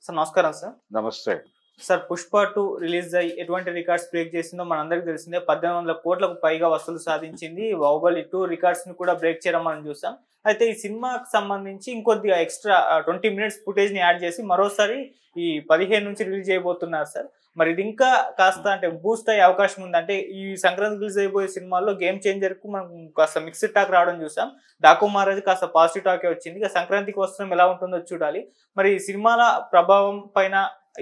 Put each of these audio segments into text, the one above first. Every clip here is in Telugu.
సార్ నమస్కారం సార్. నమస్తే. సార్ 'పుష్ప 2' రిలీజ్ అయ్యి ఎటువంటి రికార్డ్స్ బ్రేక్ చేసిందో మనందరికీ తెలిసిందే. 1800 కోట్లకు పైగా వసూలు సాధించింది. 'బాహుబలి 2' రికార్డ్స్‌ని కూడా బ్రేక్ చేయడం మనం చూసాం. అయితే ఈ సినిమాకి సంబంధించి ఇంకొద్దిగా ఎక్స్‌ట్రా 20 మినిట్స్ ఫుటేజ్‌ని యాడ్ చేసి మరోసారి ఈ 15 నుంచి రిలీజ్ చేయబోతున్నారు సార్. మరి ఇది ఇంకా కాస్త అంటే బూస్ట్ అయ్యే అవకాశం ఉంది. అంటే ఈ సంక్రాంతికి రిలీజ్ అయిపోయే సినిమాల్లో గేమ్ చేంజర్‌కు మనం కాస్త మిక్స్డ్ టాక్ రావడం చూసాం. 'డాకు మహారాజ్' కాస్త పాజిటివ్ టాకే వచ్చింది. ఇక సంక్రాంతికి వస్తున్నాం ఎలా ఉంటుందో చూడాలి. మరి ఈ సినిమాల ప్రభావం పైన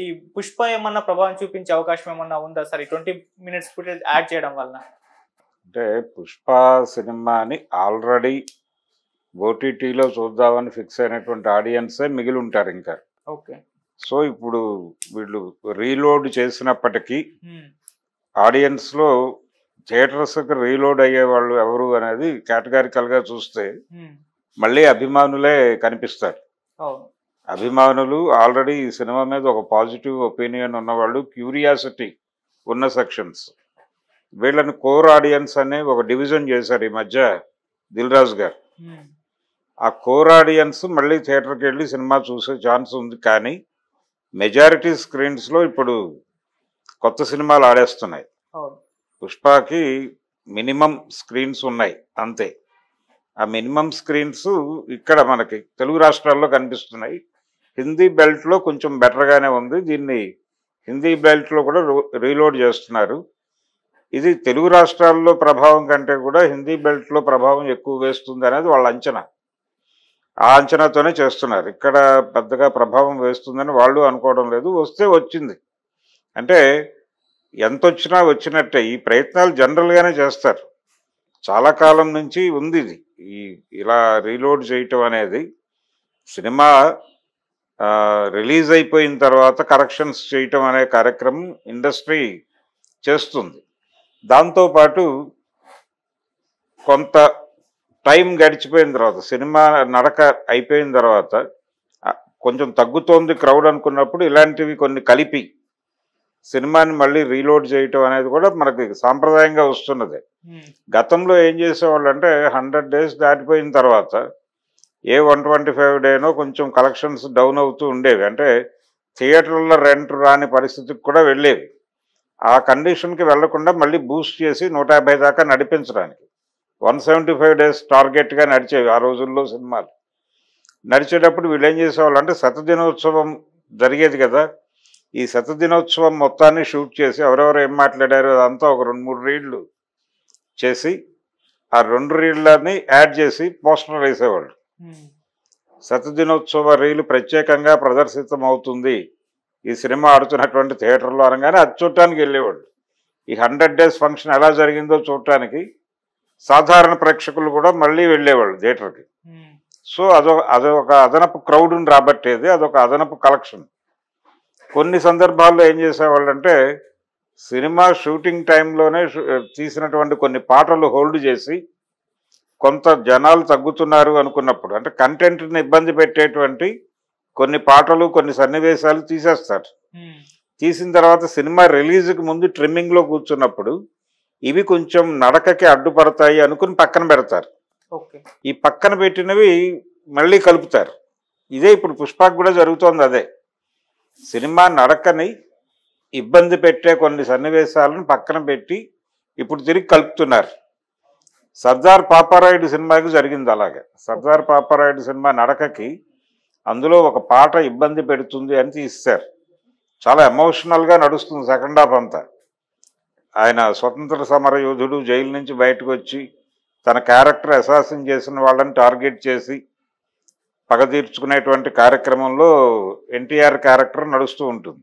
ఈ 'పుష్ప' ఏమన్నా ప్రభావం చూపించే అవకాశం ఏమన్నా ఉందా సార్? ఈ 20 మినిట్స్ ఫుటేజ్ యాడ్ చేయడం వలన? అంటే 'పుష్ప' సినిమాని ఆల్రెడీ ఓటీటీలో చూద్దామని ఫిక్స్ అయినటువంటి ఆడియన్సే మిగిలి ఉంటారు ఇంకా. ఓకే. సో ఇప్పుడు వీళ్ళు రీలోడ్ చేసినప్పటికీ ఆడియన్స్లో థియేటర్స్కి రీలోడ్ అయ్యే వాళ్ళు ఎవరు అనేది కేటగారికల్గా చూస్తే మళ్ళీ అభిమానులే కనిపిస్తారు. అభిమానులు ఆల్రెడీ ఈ సినిమా మీద ఒక పాజిటివ్ ఒపీనియన్ ఉన్నవాళ్ళు, క్యూరియాసిటీ ఉన్న సెక్షన్స్, వీళ్ళని కోర్ ఆడియన్స్ అనే ఒక డివిజన్ చేశారు ఈ మధ్య దిల్ రాజు గారు. ఆ కోర్ ఆడియన్స్ మళ్ళీ థియేటర్కి వెళ్ళి సినిమా చూసే ఛాన్స్ ఉంది. కానీ మెజారిటీ స్క్రీన్స్లో ఇప్పుడు కొత్త సినిమాలు ఆడేస్తున్నాయి. 'పుష్పకి' మినిమం స్క్రీన్స్ ఉన్నాయి అంతే. ఆ మినిమం స్క్రీన్స్ ఇక్కడ మనకి తెలుగు రాష్ట్రాల్లో కనిపిస్తున్నాయి. హిందీ బెల్ట్లో కొంచెం బెటర్గానే ఉంది. దీన్ని హిందీ బెల్ట్లో కూడా రీలోడ్ చేస్తున్నారు. ఇది తెలుగు రాష్ట్రాల్లో ప్రభావం కంటే కూడా హిందీ బెల్ట్లో ప్రభావం ఎక్కువ వేస్తుంది అనేది వాళ్ళ అంచనా. ఆ అంచనాతోనే చేస్తున్నారు. ఇక్కడ పెద్దగా ప్రభావం వేస్తుందని వాళ్ళు అనుకోవడం లేదు. వస్తే వచ్చింది అంటే ఎంత వచ్చినా వచ్చినట్టే. ఈ ప్రయత్నాలు జనరల్గానే చేస్తారు. చాలా కాలం నుంచి ఉంది ఇది. ఇలా రీలోడ్ చేయటం అనేది సినిమా రిలీజ్ అయిపోయిన తర్వాత కరెక్షన్స్ చేయటం అనే కార్యక్రమం ఇండస్ట్రీ చేస్తుంది. దాంతోపాటు కొంత టైం గడిచిపోయిన తర్వాత, సినిమా నడక అయిపోయిన తర్వాత కొంచెం తగ్గుతోంది క్రౌడ్ అనుకున్నప్పుడు ఇలాంటివి కొన్ని కలిపి సినిమాని మళ్ళీ రీలోడ్ చేయటం అనేది కూడా మనకి సాంప్రదాయంగా వస్తున్నది. గతంలో ఏం చేసేవాళ్ళు అంటే 100 days దాటిపోయిన తర్వాత 125 డేనో కొంచెం కలెక్షన్స్ డౌన్ అవుతూ ఉండేవి. అంటే థియేటర్ల రెంట్ రాని పరిస్థితికి కూడా వెళ్ళేవి. ఆ కండిషన్కి వెళ్లకుండా మళ్ళీ బూస్ట్ చేసి 150 దాకా నడిపించడానికి 175 days టార్గెట్గా నడిచేవి ఆ రోజుల్లో సినిమాలు. నడిచేటప్పుడు వీళ్ళు ఏం చేసేవాళ్ళు అంటే శతదినోత్సవం జరిగేది కదా, ఈ శతదినోత్సవం మొత్తాన్ని షూట్ చేసి ఎవరెవరు ఏం మాట్లాడారో అదంతా ఒక 2-3 రీళ్లు చేసి ఆ 2 రీళ్లని యాడ్ చేసి పోస్టర్ వేసేవాళ్ళు. శతదినోత్సవ రీలు ప్రత్యేకంగా ప్రదర్శితం అవుతుంది ఈ సినిమా ఆడుతున్నటువంటి థియేటర్లో అనగానే అది చూడటానికి వెళ్ళేవాళ్ళు. ఈ 100 days ఫంక్షన్ ఎలా జరిగిందో చూడటానికి సాధారణ ప్రేక్షకులు కూడా మళ్ళీ వెళ్ళేవాళ్ళు థియేటర్కి. సో అదొక అదనపు క్రౌడ్ని రాబట్టేది, అదొక అదనపు కలెక్షన్. కొన్ని సందర్భాల్లో ఏం చేసేవాళ్ళు అంటే సినిమా షూటింగ్ టైంలోనే తీసినటువంటి కొన్ని పాటలు హోల్డ్ చేసి కొంత జనాలు తగ్గుతున్నారు అనుకున్నప్పుడు, అంటే కంటెంట్ని ఇబ్బంది పెట్టేటువంటి కొన్ని పాటలు కొన్ని సన్నివేశాలు తీసేస్తారు. తీసిన తర్వాత సినిమా రిలీజ్కి ముందు ట్రిమ్మింగ్లో కూర్చున్నప్పుడు ఇవి కొంచెం నడకకి అడ్డుపడతాయి అనుకుని పక్కన పెడతారు. ఈ పక్కన పెట్టినవి మళ్ళీ కలుపుతారు. ఇదే ఇప్పుడు 'పుష్పకి' కూడా జరుగుతోంది. అదే సినిమా నడకని ఇబ్బంది పెట్టే కొన్ని సన్నివేశాలను పక్కన పెట్టి ఇప్పుడు తిరిగి కలుపుతున్నారు. 'సర్దార్ పాపారాయుడు' సినిమాకి జరిగింది అలాగే. 'సర్దార్ పాపారాయుడు' సినిమా నడకకి అందులో ఒక పాట ఇబ్బంది పెడుతుంది అని తీస్తారు. చాలా ఎమోషనల్గా నడుస్తుంది సెకండ్ హాఫ్ అంతా. ఆయన స్వతంత్ర సమర యోధుడు, జైలు నుంచి బయటకు వచ్చి తన క్యారెక్టర్ అసాసిన్ చేసిన వాళ్ళని టార్గెట్ చేసి పగ తీర్చుకునేటువంటి కార్యక్రమంలో ఎన్టీఆర్ క్యారెక్టర్ నడుస్తూ ఉంటుంది.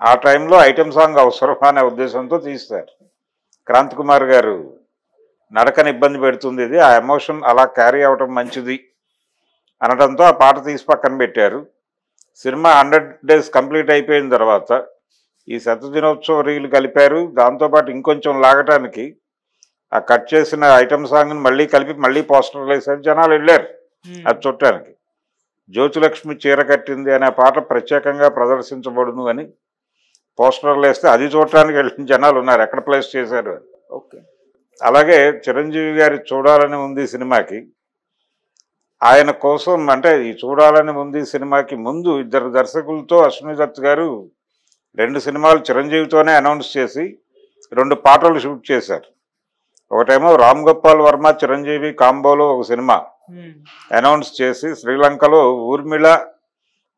ఆ టైంలో ఐటెం సాంగ్ అవసరమా అనే ఉద్దేశంతో తీస్తారు. క్రాంతి కుమార్ గారు నడకని ఇబ్బంది పెడుతుంది, ఇది ఆ ఎమోషన్ అలా క్యారీ అవటం మంచిది అనడంతో ఆ పాట తీసి పక్కన పెట్టారు. సినిమా 100 days కంప్లీట్ అయిపోయిన తర్వాత ఈ శతదినోత్సవ రీలు కలిపారు. దాంతోపాటు ఇంకొంచెం లాగటానికి ఆ కట్ చేసిన ఐటెం సాంగ్ని మళ్ళీ కలిపి మళ్ళీ పోస్టర్లు వేసారు. జనాలు వెళ్ళారు అది చూడటానికి. 'జ్యోతిలక్ష్మి చీర కట్టింది' అనే పాట ప్రత్యేకంగా ప్రదర్శించబడును అని పోస్టర్లు వేస్తే అది చూడటానికి వెళ్ళిన జనాలు ఉన్నారు, ఎక్కడ ప్లేస్ చేశారు అని. ఓకే. అలాగే చిరంజీవి గారి చూడాలని ఉంది సినిమాకి ఆయన కోసం అంటే ఈ చూడాలని ఉంది సినిమాకి ముందు ఇద్దరు దర్శకులతో అశ్విని దత్ గారు 2 సినిమాలు చిరంజీవితోనే అనౌన్స్ చేసి 2 పాటలు షూట్ చేశారు. ఒకటేమో రామ్ గోపాల్ వర్మ చిరంజీవి కాంబోలో ఒక సినిమా అనౌన్స్ చేసి శ్రీలంకలో ఊర్మిళ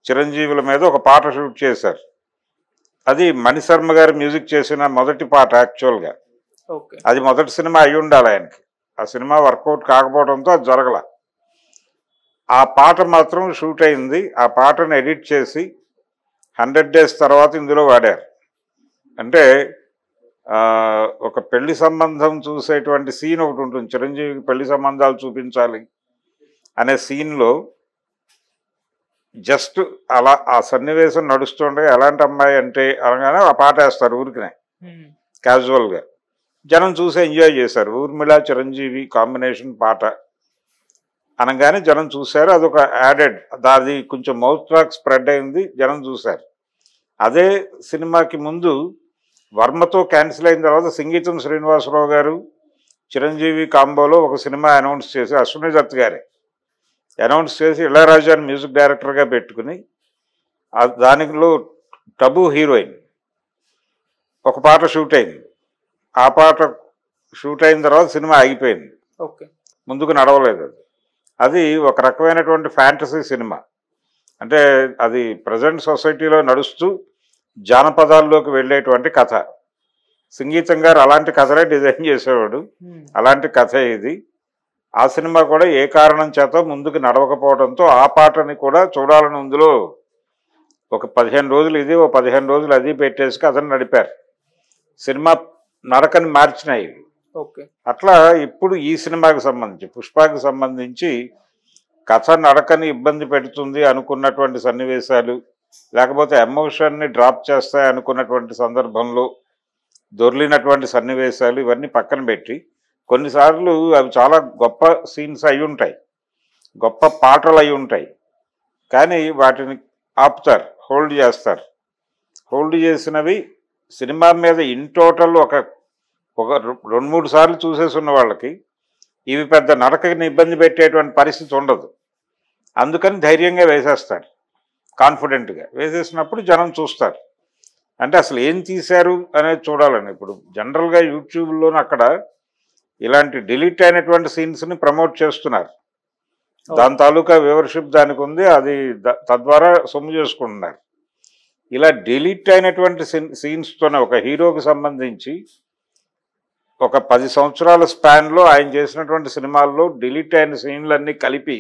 చిరంజీవుల మీద ఒక పాట షూట్ చేశారు. అది మణిశర్మ గారు మ్యూజిక్ చేసిన మొదటి పాట యాక్చువల్గా. అది మొదటి సినిమా అయి ఉండాలి ఆయనకి. ఆ సినిమా వర్కౌట్ కాకపోవడంతో అది జరగల. ఆ పాట మాత్రం షూట్ అయింది. ఆ పాటను ఎడిట్ చేసి 100 days తర్వాత ఇందులో వాడారు. అంటే ఒక పెళ్లి సంబంధం చూసేటువంటి సీన్ ఒకటి ఉంటుంది. చిరంజీవికి పెళ్లి సంబంధాలు చూపించాలి అనే సీన్లో జస్ట్ అలా ఆ సన్నివేశం నడుస్తుండగా ఎలాంటి అమ్మాయి అంటే అనగానే ఆ పాట వేస్తారు ఊరికినే క్యాజువల్గా. జనం చూసి ఎంజాయ్ చేశారు. ఊర్మిళ చిరంజీవి కాంబినేషన్ పాట అనగానే జనం చూశారు. అదొక యాడెడ్, అది కొంచెం మౌత్ టాక్ స్ప్రెడ్ అయింది, జనం చూశారు. అదే సినిమాకి ముందు వర్మతో క్యాన్సిల్ అయిన తర్వాత సంగీతం శ్రీనివాసరావు గారు చిరంజీవి కాంబోలో ఒక సినిమా అనౌన్స్ చేసి అశ్విని దత్ గారే అనౌన్స్ చేసి ఇళయరాజాని మ్యూజిక్ డైరెక్టర్గా పెట్టుకుని దానిలో టబు హీరోయిన్ ఒక పాట షూట్ అయింది. ఆ పాట షూట్ అయిన తర్వాత సినిమా ఆగిపోయింది, ముందుకు నడవలేదు. అది ఒక రకమైనటువంటి ఫ్యాంటసీ సినిమా. అంటే అది ప్రజెంట్ సొసైటీలో నడుస్తూ జానపదాల్లోకి వెళ్ళేటువంటి కథ. సంగీతం గారు అలాంటి కథలే డిజైన్ చేసేవాడు. అలాంటి కథ ఇది. ఆ సినిమా కూడా ఏ కారణం చేత ముందుకు నడవకపోవడంతో ఆ పాటని కూడా చూడాలని ఇందులో ఒక 15 రోజులు ఇది, ఒక 15 రోజులు అది పెట్టేసి కథను నడిపారు. సినిమా నడకని మార్చినాయి. అట్లా ఇప్పుడు ఈ సినిమాకి సంబంధించి పుష్పకి సంబంధించి కథ నడకని ఇబ్బంది పెడుతుంది అనుకున్నటువంటి సన్నివేశాలు, లేకపోతే ఎమోషన్ని డ్రాప్ చేస్తాయి అనుకున్నటువంటి సందర్భంలో దొర్లినటువంటి సన్నివేశాలు ఇవన్నీ పక్కన పెట్టి కొన్నిసార్లు అవి చాలా గొప్ప సీన్స్ అయి ఉంటాయి, గొప్ప పాటలు అయి ఉంటాయి. కానీ వాటిని ఆపుతారు, హోల్డ్ చేస్తారు. హోల్డ్ చేసినవి సినిమా మీద ఇన్ టోటల్ ఒక 2-3 సార్లు చూసేసి ఉన్న వాళ్ళకి ఇవి పెద్ద నడకని ఇబ్బంది పెట్టేటువంటి పరిస్థితి ఉండదు. అందుకని ధైర్యంగా వేసేస్తారు, కాన్ఫిడెంట్గా వేసేసినప్పుడు జనం చూస్తారు. అంటే అసలు ఏం తీశారు అనేది చూడాలని. ఇప్పుడు జనరల్గా యూట్యూబ్లోనూ అక్కడ ఇలాంటి డిలీట్ అయినటువంటి సీన్స్ని ప్రమోట్ చేస్తున్నారు. దాని తాలూకా వ్యూవర్షిప్ దానికి ఉంది, అది తద్వారా సొమ్ము చేసుకుంటున్నారు. ఇలా డిలీట్ అయినటువంటి సీన్స్తోనే ఒక హీరోకి సంబంధించి ఒక 10 సంవత్సరాల స్పాన్లో ఆయన చేసినటువంటి సినిమాల్లో డిలీట్ అయిన సీన్లన్నీ కలిపి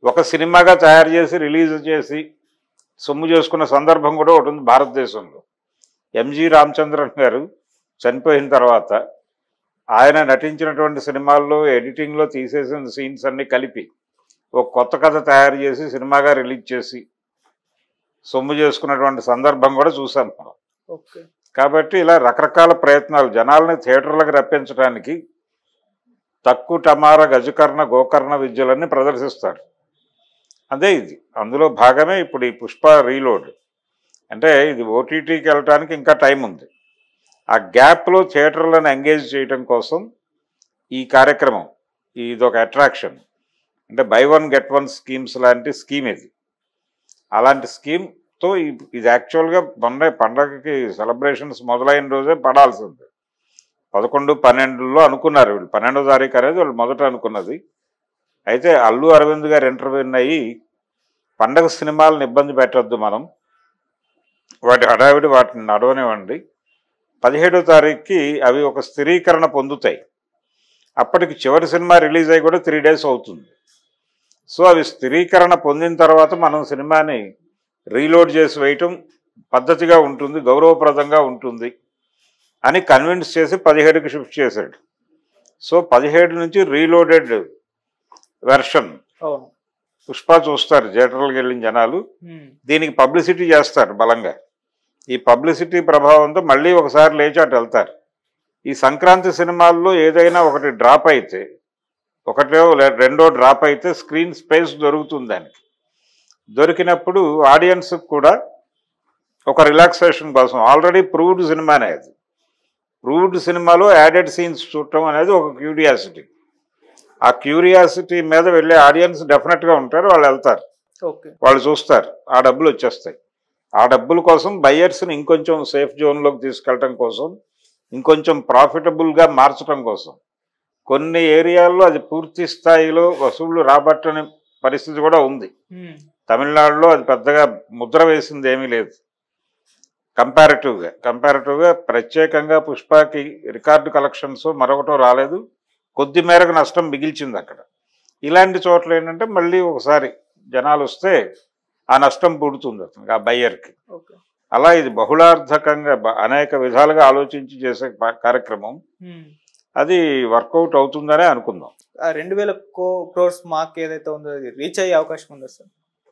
ఒక సినిమాగా తయారు చేసి రిలీజ్ చేసి సొమ్ము చేసుకున్న సందర్భం కూడా ఒకటి ఉంది భారతదేశంలో. ఎంజి రామచంద్రన్ గారు చనిపోయిన తర్వాత ఆయన నటించినటువంటి సినిమాల్లో ఎడిటింగ్లో తీసేసిన సీన్స్ అన్నీ కలిపి ఒక కొత్త కథ తయారు చేసి సినిమాగా రిలీజ్ చేసి సొమ్ము చేసుకున్నటువంటి సందర్భం కూడా చూసాం మనం. కాబట్టి ఇలా రకరకాల ప్రయత్నాలు జనాలని థియేటర్లకు రప్పించడానికి తక్కు టమార గజకర్ణ గోకర్ణ విద్యలన్నీ ప్రదర్శిస్తారు. అదే ఇది అందులో భాగమే ఇప్పుడు ఈ పుష్ప రీలోడ్. అంటే ఇది ఓటీటీకి వెళ్ళటానికి ఇంకా టైం ఉంది. ఆ గ్యాప్లో థియేటర్లను ఎంగేజ్ చేయడం కోసం ఈ కార్యక్రమం, ఇదొక అట్రాక్షన్. అంటే బై 1 get 1 స్కీమ్స్ లాంటి స్కీమ్ ఇది. అలాంటి స్కీమ్తో ఇది యాక్చువల్గా మొన్న పండగకి సెలబ్రేషన్స్ మొదలైన రోజే పడాల్సింది. 11-12లో అనుకున్నారు వీళ్ళు. 12వ తారీఖు అనేది వాళ్ళు మొదట అనుకున్నది. అయితే అల్లు అరవింద్ గారు ఇంటర్వ్యూ అయ్యి పండగ సినిమాలను ఇబ్బంది పెట్టద్దు మనం, వాటి హడావిడి వాటిని నడవనివ్వండి, 17వ తారీఖుకి అవి ఒక స్థిరీకరణ పొందుతాయి, అప్పటికి చివరి సినిమా రిలీజ్ అయ్యి కూడా 3 days అవుతుంది. సో అవి స్థిరీకరణ పొందిన తర్వాత మనం సినిమాని రీలోడ్ చేసి వేయటం పద్ధతిగా ఉంటుంది, గౌరవప్రదంగా ఉంటుంది అని కన్విన్స్ చేసి 17కి షిఫ్ట్ చేశాడు. సో 17 నుంచి రీలోడెడ్ వెర్షన్ పుష్ప చూస్తారు థియేటర్లకు వెళ్ళిన జనాలు. దీనికి పబ్లిసిటీ చేస్తారు బలంగా. ఈ పబ్లిసిటీ ప్రభావంతో మళ్ళీ ఒకసారి లేచి అటు వెళ్తారు. ఈ సంక్రాంతి సినిమాల్లో ఏదైనా ఒకటి డ్రాప్ అయితే, రెండో డ్రాప్ అయితే స్క్రీన్ స్పేస్ దొరుకుతుంది దానికి. దొరికినప్పుడు ఆడియన్స్కి కూడా ఒక రిలాక్సేషన్ కోసం, ఆల్రెడీ ప్రూవ్డ్ సినిమానే అది, ప్రూవ్డ్ సినిమాలో యాడెడ్ సీన్స్ చూడటం అనేది ఒక క్యూరియాసిటీ. ఆ క్యూరియాసిటీ మీద వెళ్ళే ఆడియన్స్ డెఫినెట్గా ఉంటారు, వాళ్ళు వెళ్తారు, ఓకే వాళ్ళు చూస్తారు, ఆ డబ్బులు వచ్చేస్తాయి. ఆ డబ్బుల కోసం బయ్యర్స్ని ఇంకొంచెం సేఫ్ జోన్లోకి తీసుకెళ్ళటం కోసం, ఇంకొంచెం ప్రాఫిటబుల్గా మార్చడం కోసం కొన్ని ఏరియాల్లో అది పూర్తి స్థాయిలో వసూళ్లు రాబట్టని పరిస్థితి కూడా ఉంది. తమిళనాడులో అది పెద్దగా ముద్ర వేసింది ఏమీ లేదు. కంపారిటివ్గా ప్రత్యేకంగా పుష్పకి రికార్డు కలెక్షన్స్ మరొకటో రాలేదు, కొద్ది మేరకు నష్టం మిగిల్చింది అక్కడ. ఇలాంటి చోట్ల ఏంటంటే మళ్ళీ ఒకసారి జనాలు వస్తే ఆ నష్టం పుడుతుంది అతనికి, ఆ బయ్యర్కి. అలా ఇది బహుళార్థకంగా అనేక విధాలుగా ఆలోచించి చేసే కార్యక్రమం. అది వర్కౌట్ అవుతుందనే అనుకుందాం. 2000 crores మార్క్ ఏదైతే ఉందో అది రీచ్ అయ్యే అవకాశం ఉందా సార్?